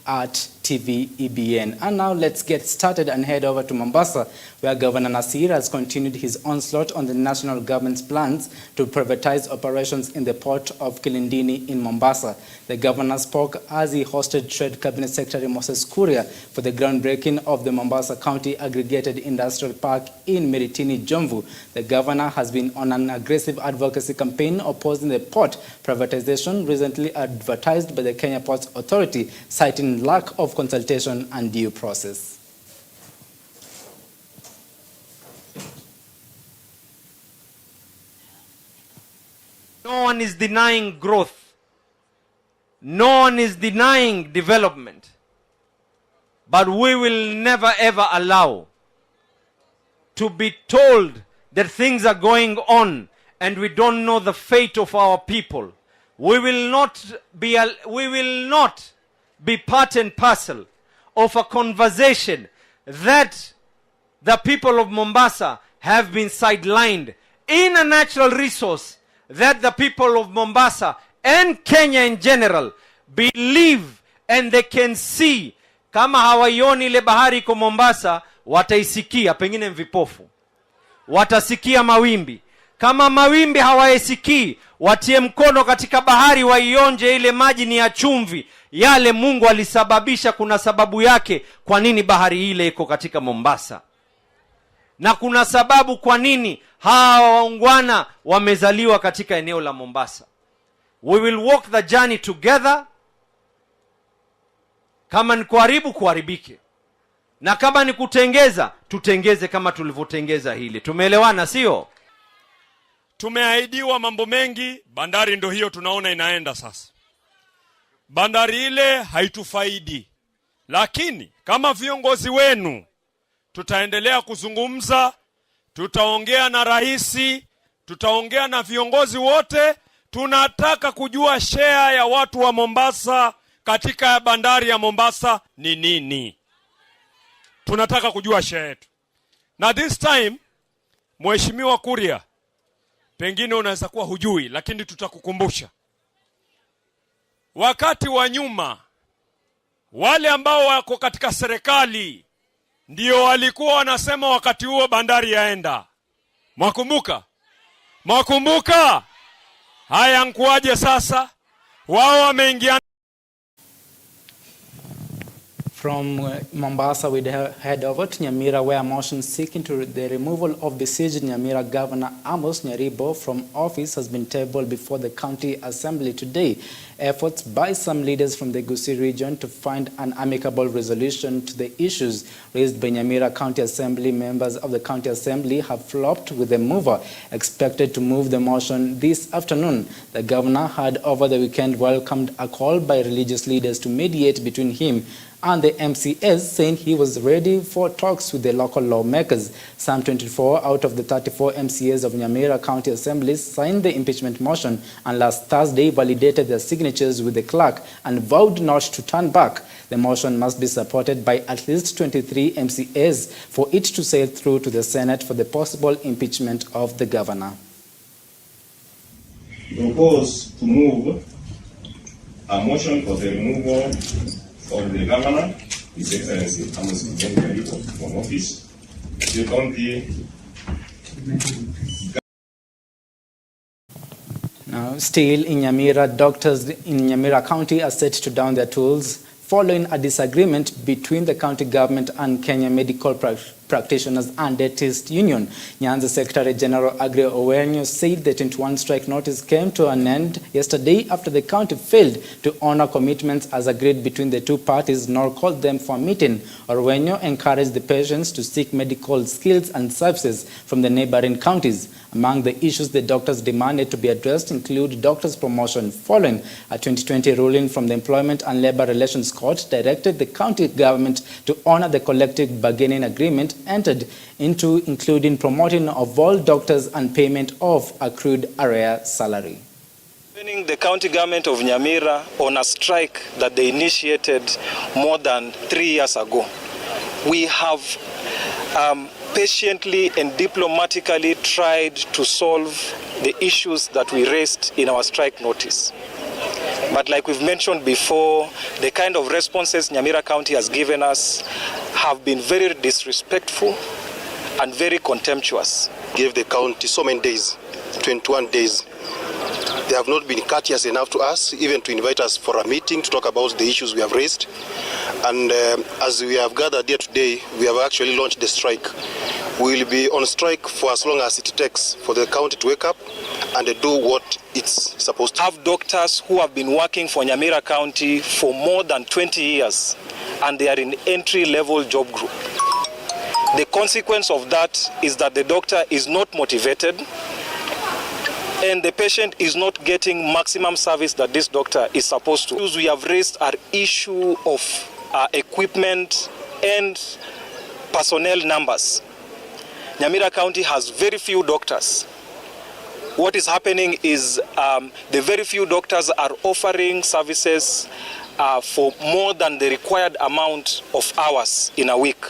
at TV EBN. And now let's get started and head over to Mombasa, where Governor Nasir has continued his onslaught on the national government's plans to privatize operations in the port of Kilindini in Mombasa. The governor spoke as he hosted Trade Cabinet Secretary Moses Kuria for the groundbreaking of the Mombasa County Aggregated Industrial Park in Miritini, Jomvu. The governor has been on an aggressive advocacy campaign opposing the port privatization recently advertised by the Kenya Ports Authority, citing lack of consultation and due process. No one is denying growth. No one is denying development. But we will never ever allow to be told that things are going on and we don't know the fate of our people. We will not be part and parcel of a conversation that the people of Mombasa have been sidelined in a natural resource that the people of Mombasa and Kenya in general believe and they can see. Kama hawaioni ile bahari kwa Mombasa, wataisikia, pengine vipofu. Watasikia mawimbi. Kama mawimbi hawaisikii, watie mkono katika bahari waionje ile maji ni ya chumvi. Yale Mungu alisababisha, kuna sababu yake kwa nini bahari ile iko katika Mombasa. Na kuna sababu kwa nini hawa waungwana wamezaliwa katika eneo la Mombasa. We will walk the journey together. Kama ni kuharibu, kuharibike. Na kama ni kutengeza, tutengeze kama tulivyotengeza hili. Tumeelewana, sio? Tumeahidiwa mambo mengi, bandari ndo hiyo tunaona inaenda sasa. Bandari ile haitufaidi. Lakini kama viongozi wenu tutaendelea kuzungumza, tutaongea na raisi, tutaongea na viongozi wote. Tunataka kujua share ya watu wa Mombasa katika bandari ya Mombasa ni nini. Tunataka kujua share yetu. Na this time, Mheshimiwa Kuria, pengine unaweza kuwa hujui, lakini tutakukumbusha. Wakati wa nyuma, wale ambao wako katika serikali ndio walikuwa wanasema wakati huo bandari yaenda. Mwakumbuka? Mwakumbuka? Haya, nkuaje sasa? Wao wameingia. From Mombasa, we head over to Nyamira, where a motion seeking to the removal of besieged Nyamira Governor Amos Nyaribo from office has been tabled before the County Assembly today. Efforts by some leaders from the Gusii region to find an amicable resolution to the issues raised by Nyamira County Assembly members of the County Assembly have flopped, with the mover expected to move the motion this afternoon. The governor had over the weekend welcomed a call by religious leaders to mediate between him and the MCS, saying he was ready for talks with the local lawmakers. Some 24 out of the 34 MCAs of Nyamira County Assembly signed the impeachment motion and last Thursday validated their signatures with the clerk and vowed not to turn back. The motion must be supported by at least 23 MCAs for it to sail through to the Senate for the possible impeachment of the governor. Propose to move a motion for the removal of the governor, His Excellency Amos Nyaribo, from office. Now, still in Nyamira, doctors in Nyamira County are set to down their tools following a disagreement between the county government and Kenya Medical Practitioners and Dentists Union. Nyanza Secretary General Agri Owenyo said the 21 strike notice came to an end yesterday after the county failed to honor commitments as agreed between the two parties, nor called them for a meeting. Owenyo encouraged the patients to seek medical skills and services from the neighboring counties. Among the issues the doctors demanded to be addressed include doctors' promotion, following a 2020 ruling from the Employment and Labor Relations Court directed the county government to honor the collective bargaining agreement entered into, including promoting of all doctors and payment of accrued arrear salary. The county government of Nyamira on a strike that they initiated more than 3 years ago. We have patiently and diplomatically tried to solve the issues that we raised in our strike notice. But like we've mentioned before, the kind of responses Nyamira County has given us have been very disrespectful and very contemptuous. Give the county so many days, 21 days. They have not been courteous enough to us, even to invite us for a meeting to talk about the issues we have raised. And as we have gathered here today, we have actually launched the strike. We will be on strike for as long as it takes for the county to wake up and do what it's supposed to. I have doctors who have been working for Nyamira County for more than 20 years, and they are in entry-level job group. The consequence of that is that the doctor is not motivated, and the patient is not getting maximum service that this doctor is supposed to. Issues we have raised are issue of equipment and personnel numbers. Nyamira County has very few doctors. What is happening is the very few doctors are offering services for more than the required amount of hours in a week.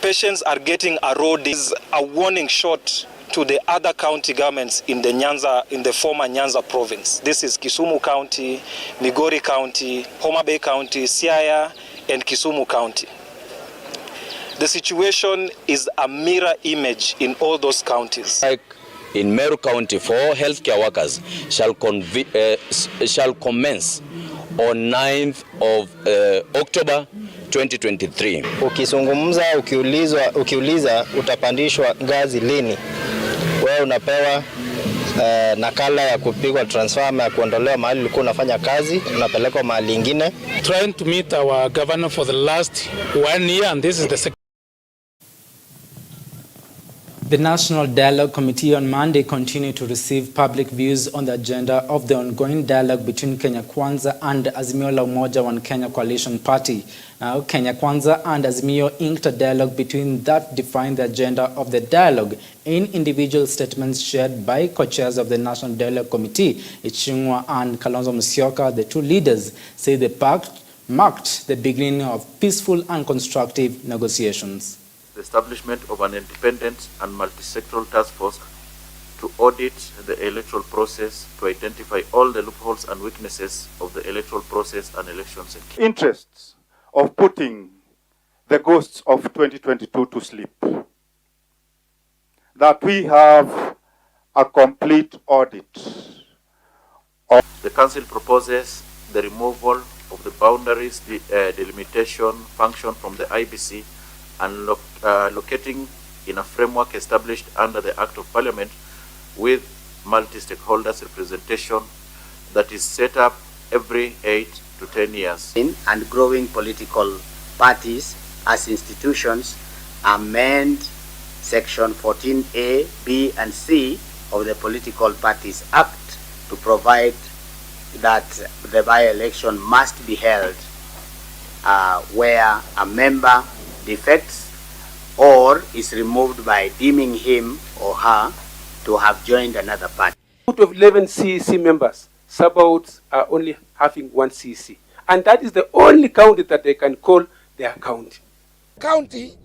Patients are getting a road. This is a warning shot to the other county governments in the former Nyanza province. This is Kisumu County, Migori County, Homa Bay County, Siaya, and Kisumu County. The situation is a mirror image in all those counties. Like in Meru County, for all healthcare workers shall commence on 9th of October 2023. Ukizungumza, ukiuliza utapandishwa ngazi lini, wewe unapewa nakala ya kupigwa transfer ya kuondolewa mahali ulikuwa unafanya kazi, unapelekwa mahali ingine. Trying to meet our governor for the last 1 year, and this is the second. The National Dialogue Committee on Monday continued to receive public views on the agenda of the ongoing dialogue between Kenya Kwanza and Azimio la Umoja One Kenya Coalition Party. Now, Kenya Kwanza and Azimio inked a dialogue between that defined the agenda of the dialogue in individual statements shared by co-chairs of the National Dialogue Committee, Ichung'wa and Kalonzo Musyoka. The two leaders say the pact marked the beginning of peaceful and constructive negotiations. The establishment of an independent and multi-sectoral task force to audit the electoral process, to identify all the loopholes and weaknesses of the electoral process and elections. Interests of putting the ghosts of 2022 to sleep. That we have a complete audit. The Council proposes the removal of the boundaries, the delimitation function from the IBC, and locating in a framework established under the Act of Parliament with multi-stakeholders representation that is set up every 8 to 10 years. And growing political parties as institutions amend Section 14A, B, and C of the Political Parties Act to provide that the by-election must be held where a member defects or is removed by deeming him or her to have joined another party. Out of 11 CEC members, sub-outs are only having 1 CEC. And that is the only county that they can call their county. County,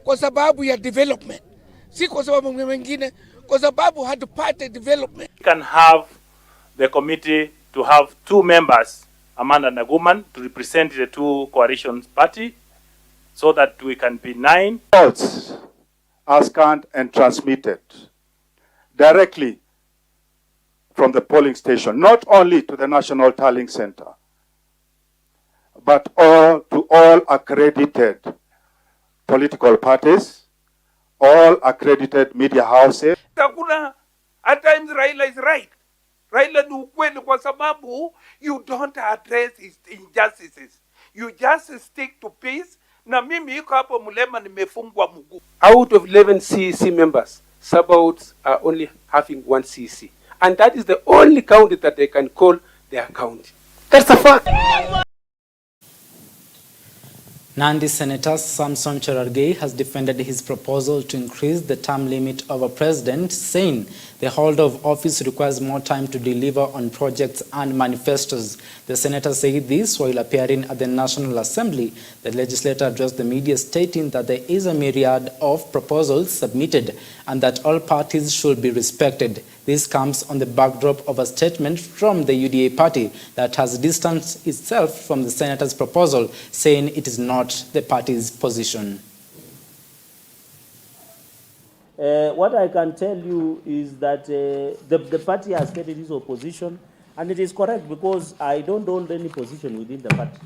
kwa sababu ya development. Si kwa sababu mwingine, kwa sababu had party development. We can have the committee to have 2 members, a man and a woman, to represent the 2 coalition party, so that we can be 9. Results are scanned and transmitted directly from the polling station, not only to the National Tallying Center, but to all accredited political parties, all accredited media houses. Takuna, at times Raila is right. Raila ni ukweli kwa sababu you don't address injustices. You just stick to peace. Na mimi iko hapo Mulema nimefungwa mguu. Out of 11 CEC members, sub-outs are only having 1 CEC. And that is the only county that they can call their county. That's a fact. Nandi Senator Samson Cherargei has defended his proposal to increase the term limit of a president, saying the holder of office requires more time to deliver on projects and manifestos. The senator said this while appearing at the National Assembly. The legislator addressed the media, stating that there is a myriad of proposals submitted and that all parties should be respected. This comes on the backdrop of a statement from the UDA party that has distanced itself from the senator's proposal, saying it is not the party's position. What I can tell you is that the party has stated its opposition, and it is correct because I don't hold any position within the party.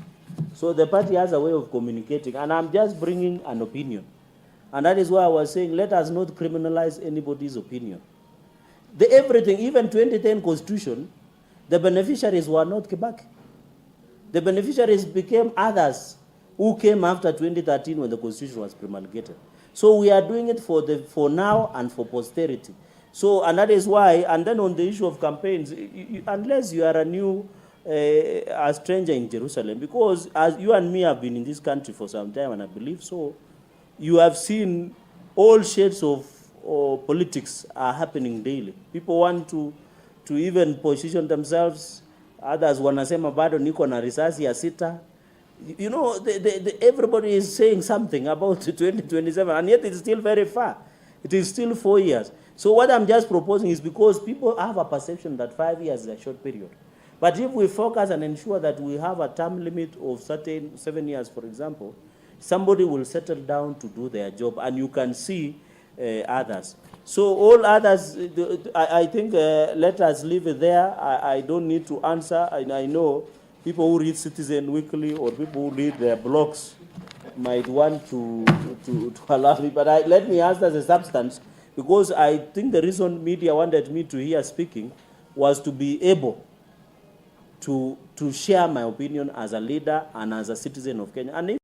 So the party has a way of communicating, and I'm just bringing an opinion. And that is why I was saying, let us not criminalize anybody's opinion. Everything, even 2010 Constitution, the beneficiaries were not Kibaki. The beneficiaries became others who came after 2013 when the Constitution was promulgated. So we are doing it for now and for posterity. So, and that is why, and then on the issue of campaigns, unless you are a stranger in Jerusalem, because as you and me have been in this country for some time, and I believe so, you have seen all shades of politics are happening daily. People want to even position themselves. Others wanasema bado niko na risasi ya sita. You know, everybody is saying something about 2027, and yet it's still very far. It is still 4 years. So what I'm just proposing is because people have a perception that 5 years is a short period. But if we focus and ensure that we have a term limit of 7 years, for example, somebody will settle down to do their job, and you can see others. So all others, I think let us leave it there. I don't need to answer, and I know people who read Citizen Weekly or people who read their blogs might want to allow me, but let me answer the substance, because I think the reason media wanted me to hear speaking was to be able to share my opinion as a leader and as a citizen of Kenya. And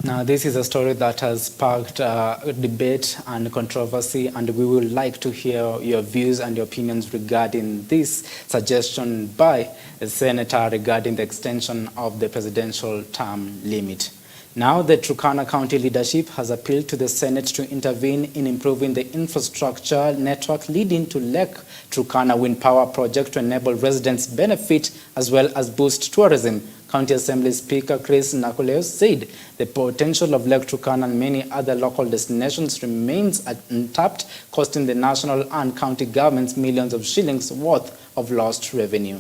now, this is a story that has sparked debate and controversy, and we would like to hear your views and your opinions regarding this suggestion by the senator regarding the extension of the presidential term limit. Now, the Turkana County leadership has appealed to the Senate to intervene in improving the infrastructure network leading to Lake Turkana Wind Power Project to enable residents benefit as well as boost tourism. County Assembly Speaker Chris Nakuleos said the potential of Lake Turkana and many other local destinations remains untapped, costing the national and county governments millions of shillings worth of lost revenue.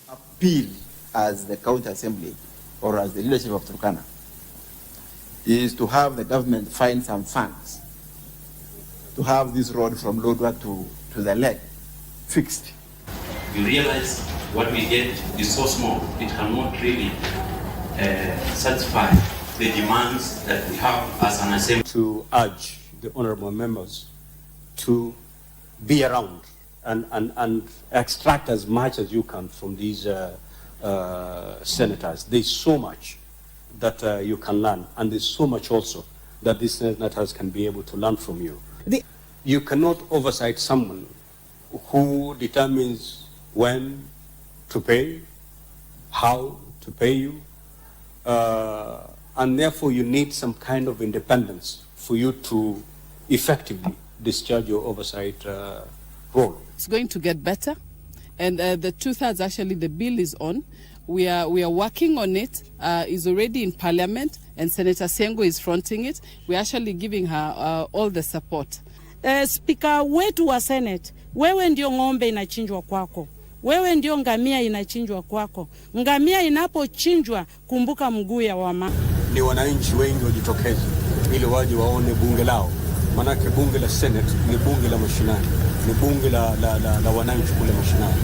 Appeal as the County Assembly or as the leadership of Turkana is to have the government find some funds to have this road from Lodwar to the lake fixed. We realize what we get is so small, it cannot really satisfy the demands that we have as an assembly. To urge the honorable members to be around and extract as much as you can from these senators. There's so much that you can learn, and there's so much also that these senators can be able to learn from you. You cannot oversight someone who determines when to pay, how to pay you, and therefore you need some kind of independence for you to effectively discharge your oversight role. It's going to get better, and the 2/3 actually the bill is on. We are working on it. It's already in Parliament, and Senator Sengo is fronting it. We're actually giving her all the support. Speaker wetu wa Senate, wewe ndio ng'ombe inachinjwa kwako. Wewe ndio ngamia inachinjwa kwako. Ngamia inapochinjwa, kumbuka mguu ya wama. Ni wananchi wengi wajitokeze ili waje waone bunge lao. Manake bunge la Senate ni bunge la mashinani. Ni bunge la wananchi kule mashinani.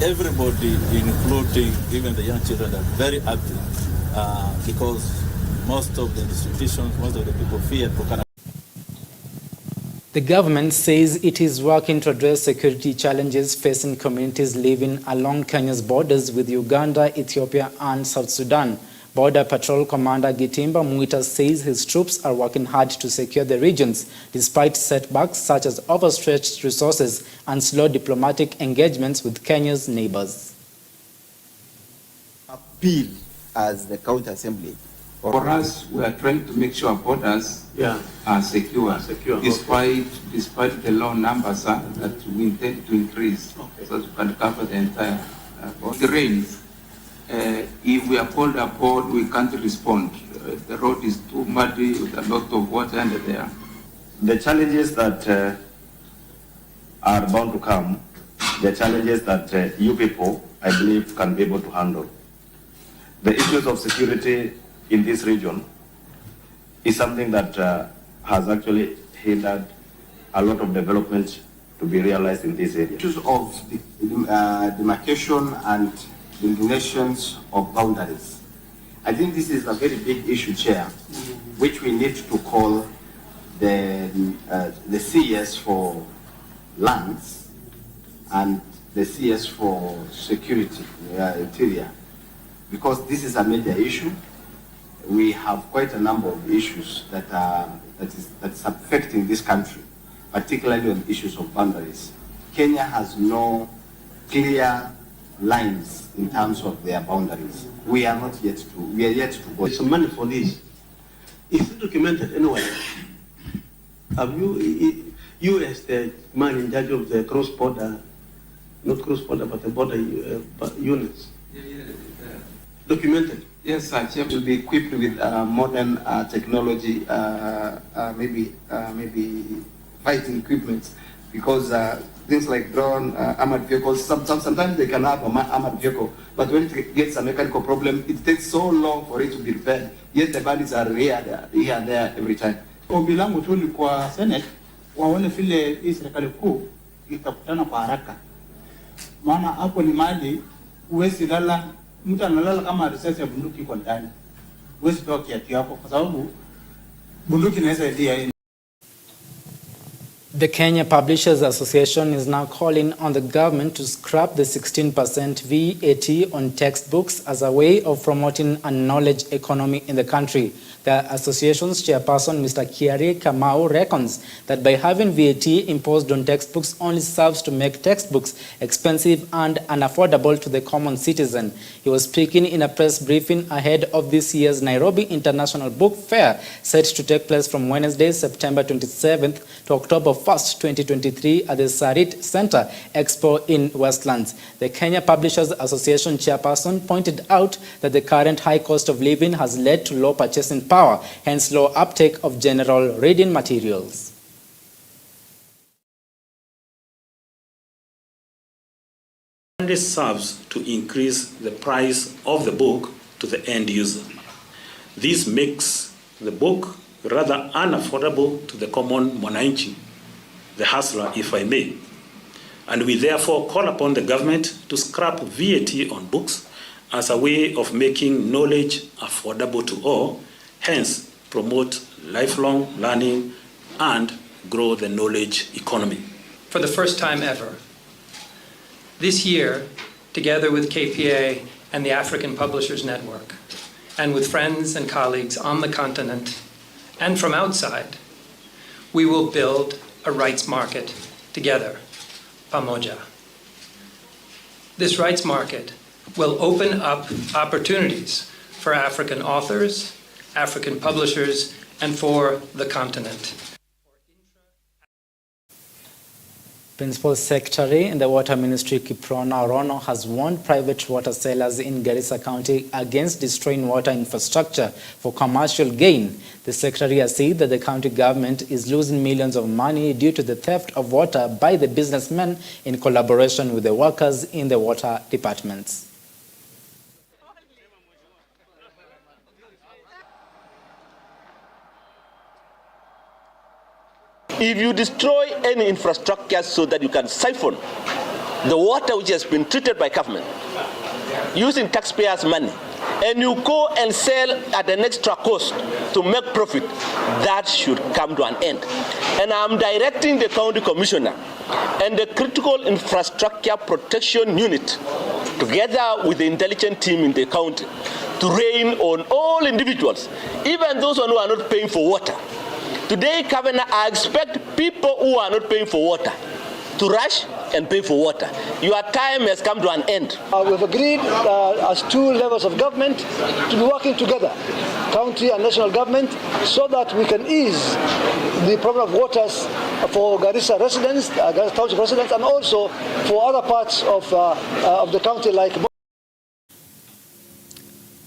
Everybody, including even the young children, are very active because most of the institutions, most of the people fear Turkana. The government says it is working to address security challenges facing communities living along Kenya's borders with Uganda, Ethiopia, and South Sudan. Border Patrol Commander Gitimba Mwita says his troops are working hard to secure the regions, despite setbacks such as overstretched resources and slow diplomatic engagements with Kenya's neighbors. Appeal as the County Assembly. For us, we are trying to make sure borders are secure, despite the low numbers that we intend to increase, so that we can cover the entire border. The rains, if we are called upon, we can't respond. The road is too muddy with a lot of water under there. The challenges that are bound to come. The challenges that you people, I believe, can be able to handle. The issues of security in this region is something that has actually hindered a lot of development to be realized in this area. Issues of demarcation and delineations of boundaries. I think this is a very big issue, Chair, which we need to call the CS for lands and the CS for security, interior, because this is a major issue. We have quite a number of issues that's affecting this country, particularly on issues of boundaries. Kenya has no clear lines in terms of their boundaries. We are yet to go. There's some money for this. Is it documented anyway? Have you as the man in charge of the cross-border, not cross-border, but the border units, documented? Yes, sir. Chief will be equipped with modern technology, maybe fighting equipment, because things like drone, armored vehicles, sometimes they can have an armored vehicle, but when it gets a mechanical problem, it takes so long for it to be repaired. Yet the bandits are here and there every time. Ombi langu tu ni kwa Senate waone vile hii serikali kuu itakutana kwa haraka, maana hapo ni mali uwezi lala, mtu analala kama risasi ya bunduki kwa ndani, uwezi toa kiatu yako kwa sababu bunduki inaweza idia. The Kenya Publishers Association is now calling on the government to scrap the 16% VAT on textbooks as a way of promoting a knowledge economy in the country. The association's chairperson, Mr. Kiari Kamau, reckons that by having VAT imposed on textbooks only serves to make textbooks expensive and unaffordable to the common citizen. He was speaking in a press briefing ahead of this year's Nairobi International Book Fair, set to take place from Wednesday, September 27th to October 1st, 2023 at the Sarit Center Expo in Westlands. The Kenya Publishers Association chairperson pointed out that the current high cost of living has led to low purchasing power, hence low uptake of general reading materials. This serves to increase the price of the book to the end user. This makes the book rather unaffordable to the common mwananchi, the hustler, if I may. And we therefore call upon the government to scrap VAT on books as a way of making knowledge affordable to all, hence promote lifelong learning and grow the knowledge economy. For the first time ever, this year, together with KPA and the African Publishers Network, and with friends and colleagues on the continent and from outside, we will build a rights market together, pamoja. This rights market will open up opportunities for African authors, African publishers, and for the continent. Principal Secretary in the Water Ministry, Kiprona Orono, has warned private water sellers in Garissa County against destroying water infrastructure for commercial gain. The Secretary has said that the county government is losing millions of money due to the theft of water by the businessmen in collaboration with the workers in the water departments. If you destroy any infrastructure so that you can siphon the water which has been treated by government using taxpayers' money, and you go and sell at an extra cost to make profit, that should come to an end. And I'm directing the county commissioner and the critical infrastructure protection unit, together with the intelligence team in the county, to rein on all individuals, even those who are not paying for water. Today, Governor, I expect people who are not paying for water to rush and pay for water. Your time has come to an end. We've agreed as two levels of government to be working together, county and national government, so that we can ease the problem of waters for Garissa residents, Garissa Township residents, and also for other parts of the county like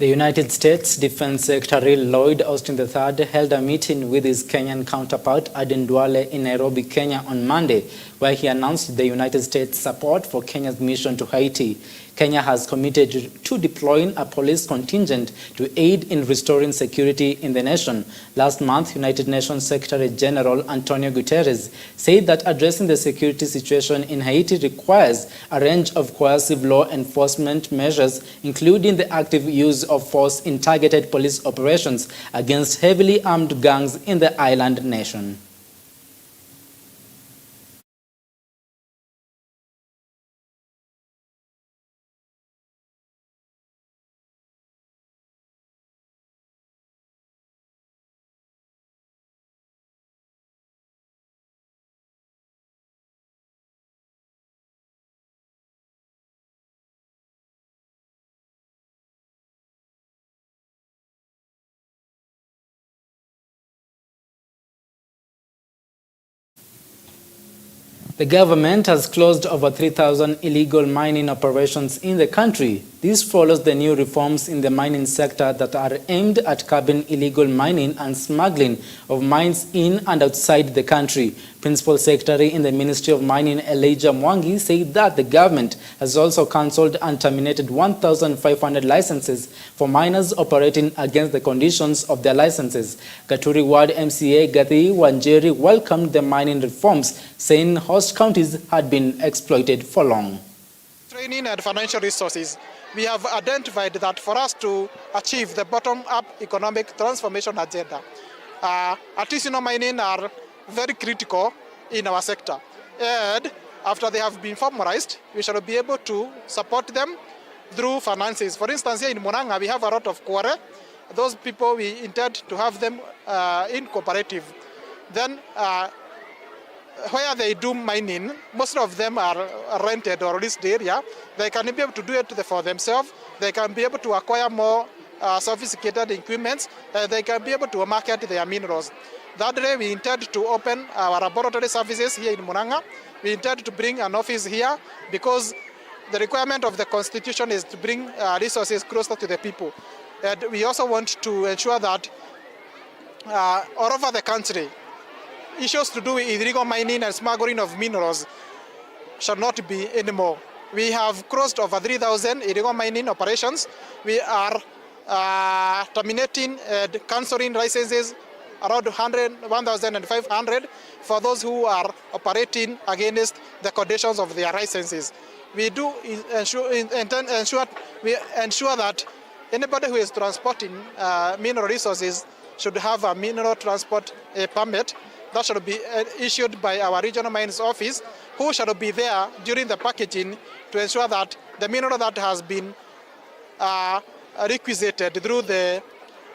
The United States Defense Secretary Lloyd Austin III held a meeting with his Kenyan counterpart Aden Duale in Nairobi, Kenya on Monday, where he announced the United States' support for Kenya's mission to Haiti. Kenya has committed to deploying a police contingent to aid in restoring security in the nation. Last month, United Nations Secretary General Antonio Guterres said that addressing the security situation in Haiti requires a range of coercive law enforcement measures, including the active use of force in targeted police operations against heavily armed gangs in the island nation. The government has closed over 3,000 illegal mining operations in the country. This follows the new reforms in the mining sector that are aimed at curbing illegal mining and smuggling of mines in and outside the country. Principal Secretary in the Ministry of Mining, Elijah Mwangi, said that the government has also cancelled and terminated 1,500 licenses for miners operating against the conditions of their licenses. Gaturi Ward MCA Gathi Wanjeri welcomed the mining reforms, saying host counties had been exploited for long. Training and financial resources. We have identified that for us to achieve the bottom-up economic transformation agenda, artisanal mining are very critical in our sector. And after they have been formalized, we shall be able to support them through finances. For instance, here in Murang'a, we have a lot of quarry. Those people, we intend to have them in cooperative. Then, where they do mining, most of them are rented or leased area. They can be able to do it for themselves. They can be able to acquire more sophisticated equipment. They can be able to market their minerals. That way, we intend to open our laboratory services here in Murang'a. We intend to bring an office here because the requirement of the Constitution is to bring resources closer to the people. And we also want to ensure that all over the country, issues to do with illegal mining and smuggling of minerals shall not be anymore. We have crossed over 3,000 illegal mining operations. We are terminating and cancelling licenses around 1,500 for those who are operating against the conditions of their licenses. We do ensure that anybody who is transporting mineral resources should have a mineral transport permit that should be issued by our regional mines office, who shall be there during the packaging to ensure that the mineral that has been requisited through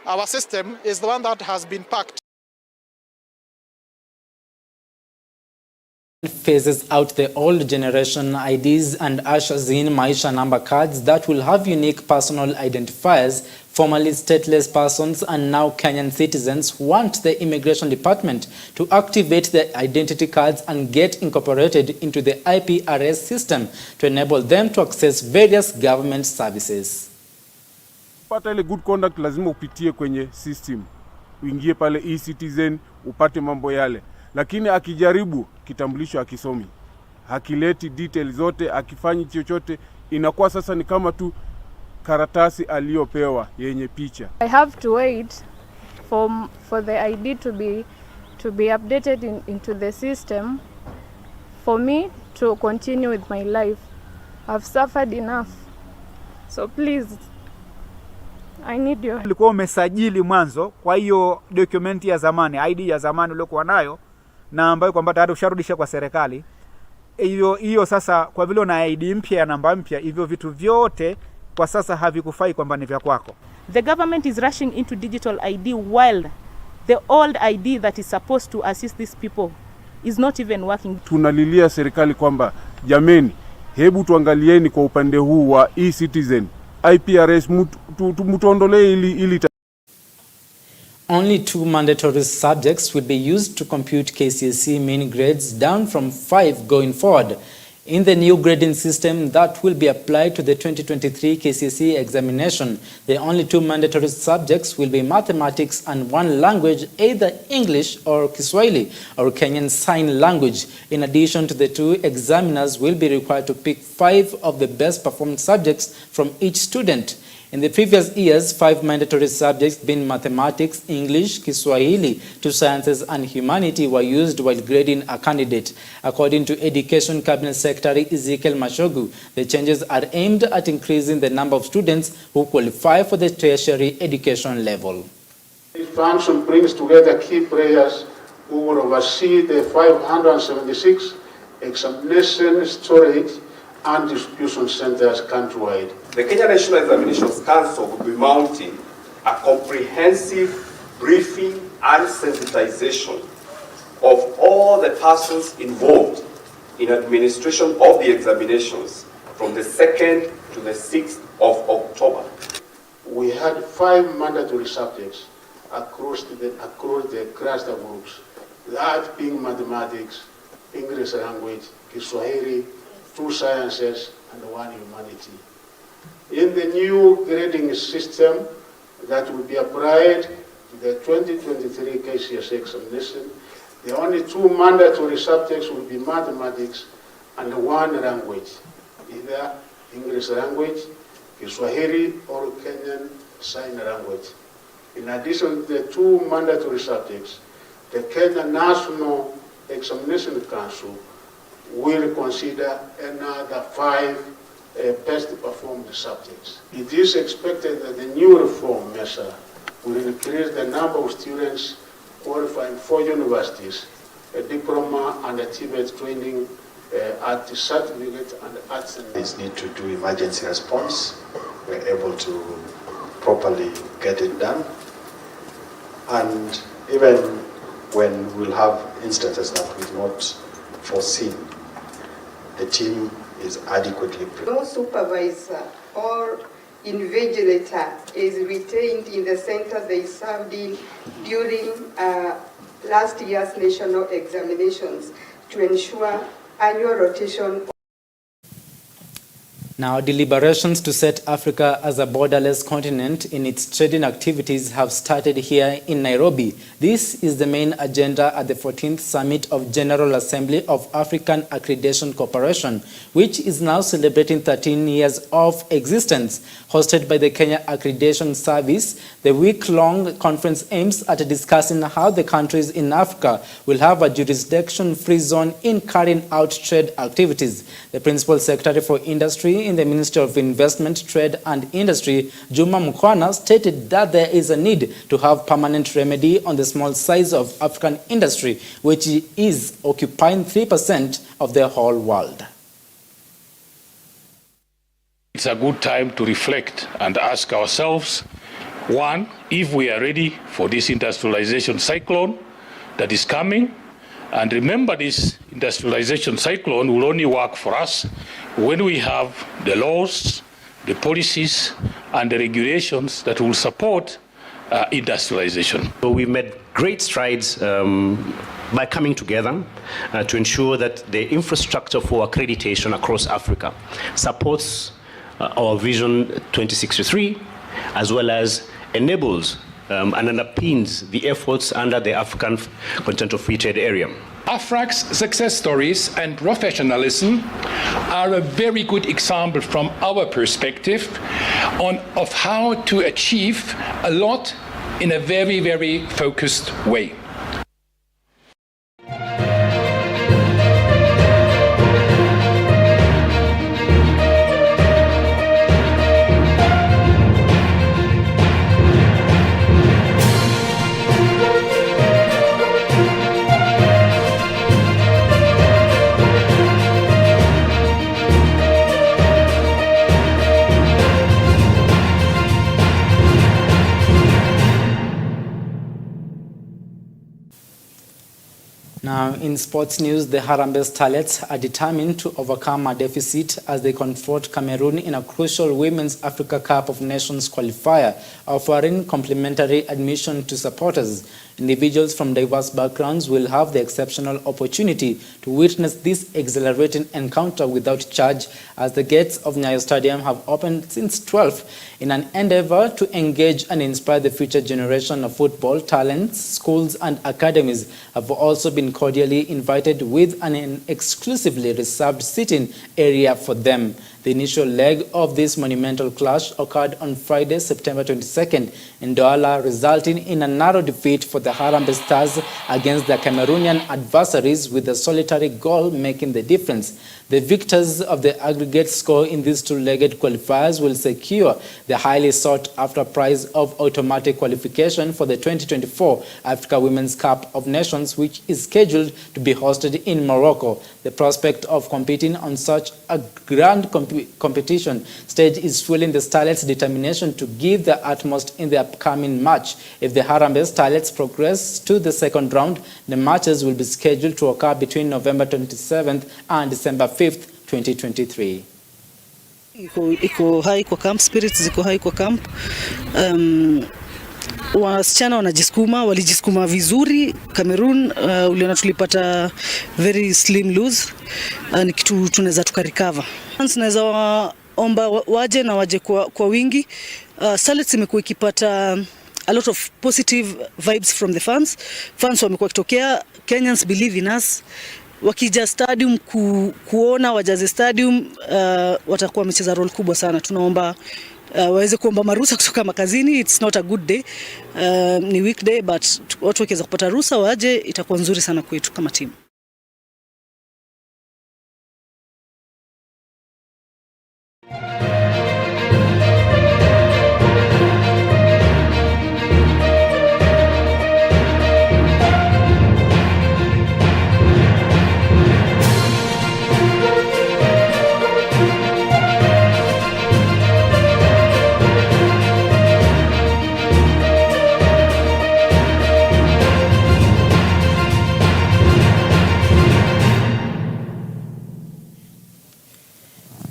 our system is the one that has been packed. Phases out the old generation IDs and ushers in Maisha number cards that will have unique personal identifiers. Formerly stateless persons and now Kenyan citizens want the Immigration Department to activate the identity cards and get incorporated into the IPRS system to enable them to access various government services. Pata ile good conduct lazima upitie kwenye system. Uingie pale e-citizen upate mambo yale. Lakini akijaribu kitambulisho akisomi, hakileti details zote, akifanyi chochote, inakuwa sasa ni kama tu karatasi aliyopewa yenye picha. I have to wait for the ID to be updated into the system for me to continue with my life. I've suffered enough. So please, I need your help. Ulikuwa umesajili mwanzo, kwa hiyo document ya zamani, ID ya zamani uliokuwa nayo na ambayo kwamba tayari usharudisha kwa serikali. Hiyo sasa kwa vile una ID mpya ya namba mpya, hivyo vitu vyote kwa sasa havikufai kwamba ni vya kwako. The government is rushing into digital ID while the old ID that is supposed to assist these people is not even working. Tunalilia serikali kwamba jameni, hebu tuangalieni kwa upande huu wa e-citizen, IPRS mutuondolee ili Only 2 mandatory subjects will be used to compute KCSE main grades, down from 5 going forward. In the new grading system that will be applied to the 2023 KCSE examination, the only two mandatory subjects will be mathematics and one language, either English or Kiswahili or Kenyan Sign Language. In addition to the two, examiners will be required to pick 5 of the best performed subjects from each student. In the previous years, 5 mandatory subjects being mathematics, English, Kiswahili, 2 sciences and humanity were used while grading a candidate. According to Education Cabinet Secretary Ezekiel Mashogu, the changes are aimed at increasing the number of students who qualify for the tertiary education level. This function brings together key players who will oversee the 576 examination storage and distribution centers countrywide. The Kenya National Examinations Council will be mounting a comprehensive briefing and sensitization of all the persons involved in administration of the examinations from the 2nd to the 6th of October. We had 5 mandatory subjects across the cluster groups, that being mathematics, English language, Kiswahili, 2 sciences, and 1 humanity. In the new grading system that will be applied to the 2023 KCSE examination, the only 2 mandatory subjects will be mathematics and 1 language, either English language, Kiswahili, or Kenyan Sign Language. In addition to the 2 mandatory subjects, the Kenya National Examination Council will consider another 5 best performed subjects. It is expected that the new reform measure will increase the number of students qualifying for universities, a diploma and achievement training at the certificate and arts. They need to do emergency response. We're able to properly get it done. And even when we'll have instances that we've not foreseen, the team is adequately prepared. No supervisor or invigilator is retained in the center they served in during last year's national examinations to ensure annual rotation. Now, deliberations to set Africa as a borderless continent in its trading activities have started here in Nairobi. This is the main agenda at the 14th Summit of General Assembly of African Accreditation Corporation, which is now celebrating 13 years of existence. Hosted by the Kenya Accreditation Service, the week-long conference aims at discussing how the countries in Africa will have a jurisdiction-free zone in carrying out trade activities. The Principal Secretary for Industry in the Ministry of Investment, Trade and Industry, Juma Mukwana, stated that there is a need to have permanent remedy on the small size of African industry, which is occupying 3% of the whole world. It's a good time to reflect and ask ourselves, one, if we are ready for this industrialization cyclone that is coming. And remember, this industrialization cyclone will only work for us when we have the laws, the policies, and the regulations that will support industrialization. So we made great strides by coming together to ensure that the infrastructure for accreditation across Africa supports our Vision 2063, as well as enables and underpins the efforts under the African Continental Free Trade Area. AFRAC's success stories and professionalism are a very good example from our perspective of how to achieve a lot in a very, very focused way. Now, in sports news, the Harambee Starlets are determined to overcome a deficit as they confront Cameroon in a crucial Women's Africa Cup of Nations qualifier, offering complimentary admission to supporters. Individuals from diverse backgrounds will have the exceptional opportunity to witness this exhilarating encounter without charge, as the gates of Nyayo Stadium have opened since 12 in an endeavor to engage and inspire the future generation of football talents. Schools and academies have also been cordially invited with an exclusively reserved sitting area for them. The initial leg of this monumental clash occurred on Friday, September 22nd in Douala, resulting in a narrow defeat for the Harambee Stars against their Cameroonian adversaries, with a solitary goal making the difference. The victors of the aggregate score in these two-legged qualifiers will secure the highly sought-after prize of automatic qualification for the 2024 Africa Women's Cup of Nations, which is scheduled to be hosted in Morocco. The prospect of competing on such a grand competition stage is fueling the Starlets' determination to give their utmost in the upcoming match. If the Harambee Starlets progress to the second round, the matches will be scheduled to occur between November 27th and December 5th, 2023. Iko high kwa camp, spirits ziko high kwa camp. Wasichana walijiskuma vizuri. Cameroon uliona tulipata very slim lose, ni kitu tunaweza tukarecover. Tunaweza omba waje na waje kwa wingi. Starlets imekuwa ikipata a lot of positive vibes from the fans. Fans wamekuwa kitokea. Kenyans believe in us. Wakija stadium kuona wajaze stadium, watakuwa wamecheza role kubwa sana. Tunaomba waweze kuomba maruhusa kutoka makazini. It's not a good day, ni weekday, but watu wakiweza kupata ruhusa waje, itakuwa nzuri sana kwetu kama timu.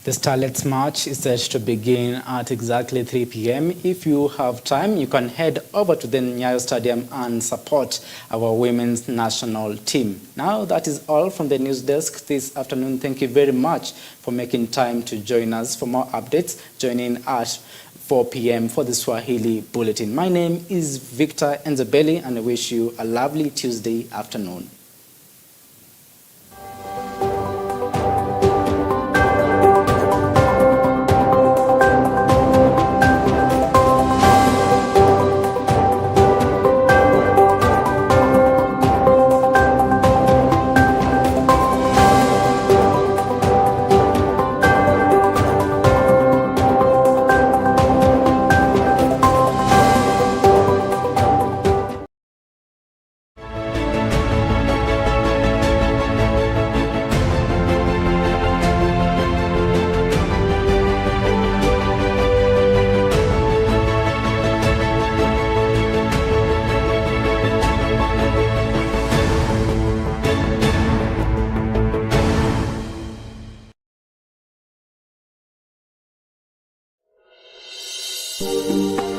The Starlets match is set to begin at exactly 3 p.m. If you have time, you can head over to the Nyayo Stadium and support our women's national team. Now, that is all from the news desk this afternoon. Thank you very much for making time to join us. For more updates, join in at 4 p.m. for the Swahili Bulletin. My name is Victor Enzabeli, and I wish you a lovely Tuesday afternoon. Thank you.